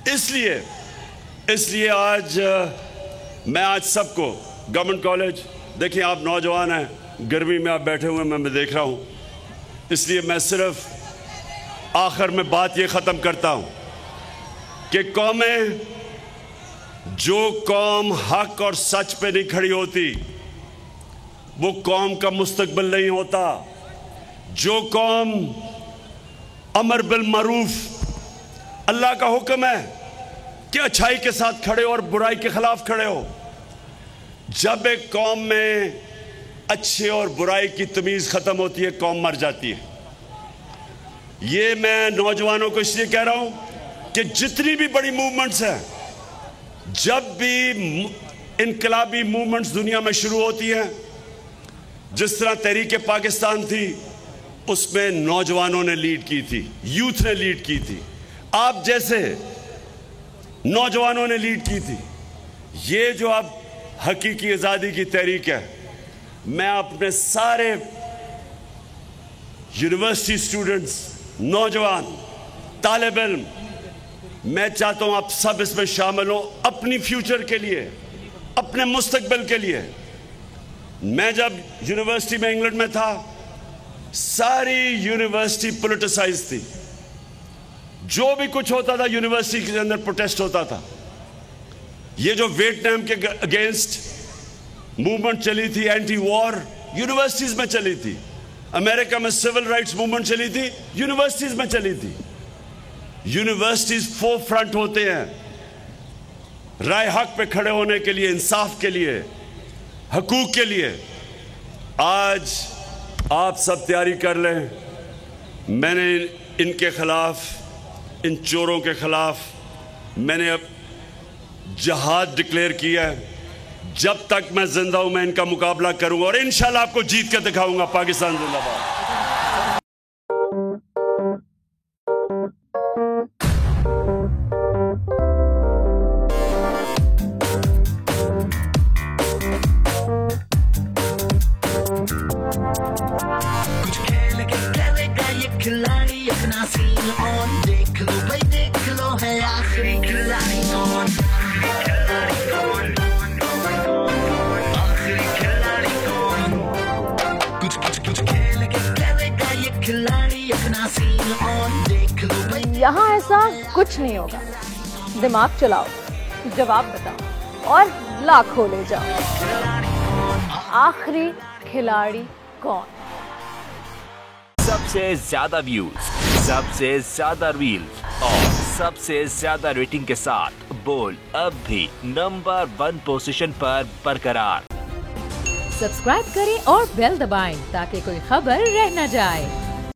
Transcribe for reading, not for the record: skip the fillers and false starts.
इसलिए आज मैं सबको गवर्नमेंट कॉलेज, देखिए आप नौजवान हैं, गर्मी में आप बैठे हुए मैं देख रहा हूँ, इसलिए मैं सिर्फ आखिर में बात ये ख़त्म करता हूँ कि जो कौम हक और सच पे नहीं खड़ी होती वो कौम का मुस्तकबिल नहीं होता। जो कौम अमर बिल मारूफ, अल्लाह का हुक्म है कि अच्छाई के साथ खड़े हो और बुराई के खिलाफ खड़े हो, जब एक कौम में अच्छे और बुराई की तमीज़ ख़त्म होती है कौम मर जाती है। ये मैं नौजवानों को इसलिए कह रहा हूँ कि जितनी भी बड़ी मूवमेंट्स हैं, जब भी इनकलाबी मूवमेंट्स दुनिया में शुरू होती हैं, जिस तरह तहरीक पाकिस्तान थी उसमें नौजवानों ने लीड की थी, यूथ ने लीड की थी, आप जैसे नौजवानों ने लीड की थी। ये जो अब हकीकी आज़ादी की तहरीक है, मैं अपने सारे यूनिवर्सिटी स्टूडेंट्स, नौजवान, तालिब इल्म, मैं चाहता हूं आप सब इसमें शामिल हो अपनी फ्यूचर के लिए, अपने मुस्तकबिल के लिए। मैं जब यूनिवर्सिटी में इंग्लैंड में था, सारी यूनिवर्सिटी पॉलिटिसाइज थी, जो भी कुछ होता था यूनिवर्सिटी के अंदर प्रोटेस्ट होता था। ये जो वियतनाम के अगेंस्ट मूवमेंट चली थी, एंटी वॉर, यूनिवर्सिटीज में चली थी। अमेरिका में सिविल राइट्स मूवमेंट चली थी, यूनिवर्सिटीज में चली थी। यूनिवर्सिटीज फोर फ्रंट होते हैं राय हक पे खड़े होने के लिए, इंसाफ के लिए, हकूक के लिए। आज आप सब तैयारी कर लें, मैंने इनके खिलाफ, इन चोरों के खिलाफ मैंने अब जहाद डिक्लेयर किया है। जब तक मैं जिंदा हूं मैं इनका मुकाबला करूंगा और इंशाल्लाह आपको जीत के दिखाऊंगा। पाकिस्तान जिंदाबाद। कुछ खेल के करेगा ये खिलाड़ी अपना सीन ऑन, देख लो भाई देख लो, है आखिरी खिलाड़ी कौन, आखिरी खिलाड़ी कौन। कुछ खेल के करेगा ये खिलाड़ी अपना सीन ऑन, देख लो भाई। यहाँ ऐसा कुछ नहीं होगा, दिमाग चलाओ, जवाब बताओ और लाखों ले जाओ। आखिरी खिलाड़ी कौन? सबसे ज्यादा व्यूज, सबसे ज्यादा रील्स और सबसे ज्यादा रेटिंग के साथ बोल अब भी नंबर 1 पोजीशन पर बरकरार। सब्सक्राइब करें और बेल दबाएं ताकि कोई खबर रह न जाए।